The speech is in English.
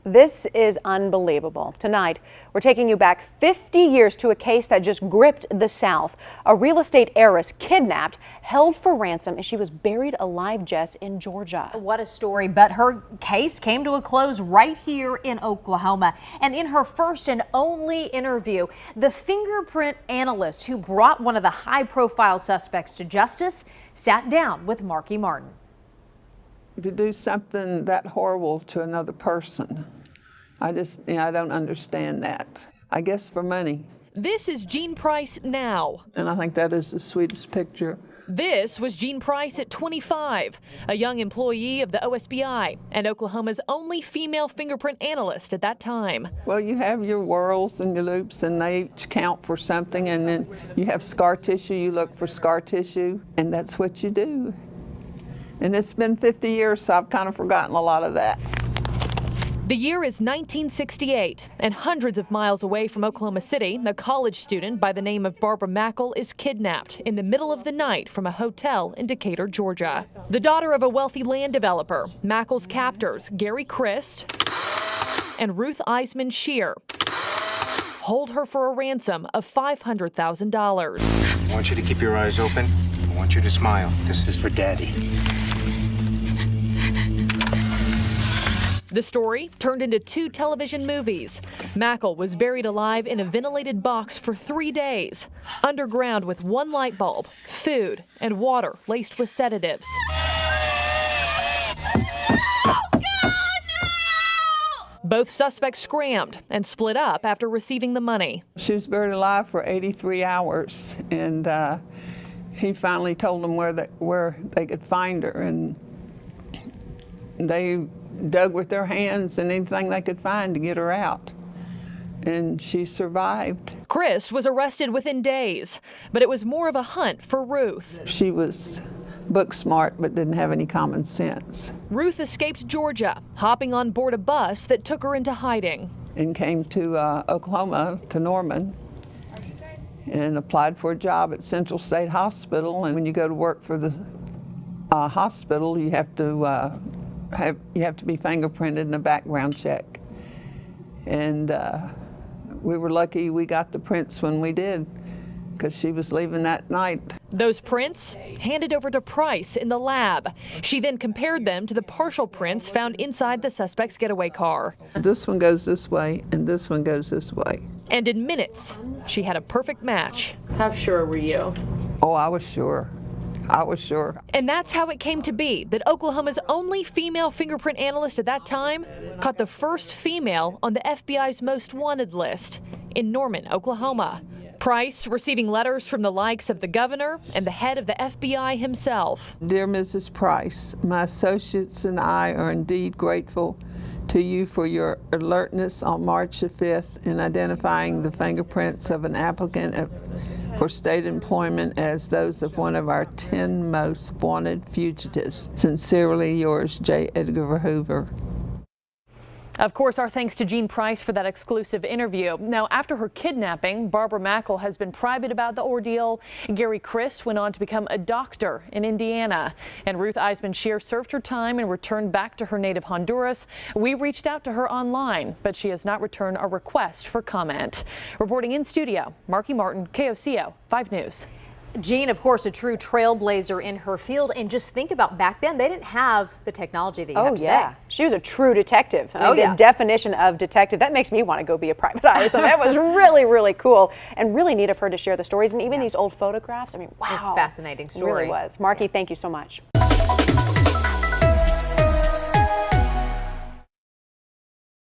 This is unbelievable. Tonight, we're taking you back 50 years to a case that just gripped the South. A real estate heiress kidnapped, held for ransom, and she was buried alive, Jess, in Georgia. What a story, but her case came to a close right here in Oklahoma. And in her first and only interview, the fingerprint analyst who brought one of the high-profile suspects to justice sat down with Mackle Martin. To do something that horrible to another person, I don't understand that. I guess for money. This is Jean Price now. And I think that is the sweetest picture. This was Jean Price at 25, a young employee of the OSBI and Oklahoma's only female fingerprint analyst at that time. Well, you have your whorls and your loops, and they each count for something, and then you have scar tissue, you look for scar tissue, and that's what you do. And it's been 50 years, so I've kind of forgotten a lot of that. The year is 1968, and hundreds of miles away from Oklahoma City, a college student by the name of Barbara Mackle is kidnapped in the middle of the night from a hotel in Decatur, Georgia. The daughter of a wealthy land developer, Mackle's captors, Gary Christ and Ruth Eisman Shear, hold her for a ransom of $500,000. I want you to keep your eyes open. I want you to smile. This is for Daddy. The story turned into 2 television movies. Mackle was buried alive in a ventilated box for 3 days, underground with 1 light bulb, food, and water laced with sedatives. Both suspects scrammed and split up after receiving the money. She was buried alive for 83 hours, and he finally told them where they could find her, and they dug with their hands and anything they could find to get her out. And she survived. Chris was arrested within days, but it was more of a hunt for Ruth. She was book smart but didn't have any common sense. Ruth escaped Georgia, hopping on board a bus that took her into hiding. And came to Oklahoma, to Norman, and applied for a job at Central State Hospital. And when you go to work for the hospital, you have to be fingerprinted in a background check. And we were lucky we got the prints when we did, because she was leaving that night. Those prints handed over to Price in the lab. She then compared them to the partial prints found inside the suspect's getaway car. This one goes this way, and this one goes this way. And in minutes, she had a perfect match. How sure were you? Oh, I was sure. I was sure. And that's how it came to be that Oklahoma's only female fingerprint analyst at that time caught the first female on the FBI's most wanted list in Norman, Oklahoma. Price receiving letters from the likes of the governor and the head of the FBI himself. Dear Mrs. Price, my associates and I are indeed grateful to you for your alertness on March the 5th in identifying the fingerprints of an applicant for state employment as those of one of our 10 most wanted fugitives. Sincerely yours, J. Edgar Hoover. Of course, our thanks to Jean Price for that exclusive interview. Now, after her kidnapping, Barbara Mackle has been private about the ordeal. Gary Christ went on to become a doctor in Indiana. And Ruth Eisman Shear served her time and returned back to her native Honduras. We reached out to her online, but she has not returned a request for comment. Reporting in studio, Mackle Martin, KOCO 5 News. Jean, of course, a true trailblazer in her field. And just think about back then, they didn't have the technology that you have today. Oh, yeah. She was a true detective. I mean, the definition of detective, that makes me want to go be a private eye. So that was really, really cool and really neat of her to share the stories. And even these old photographs. I mean, wow. It's a fascinating story. It really was. Mackle, thank you so much.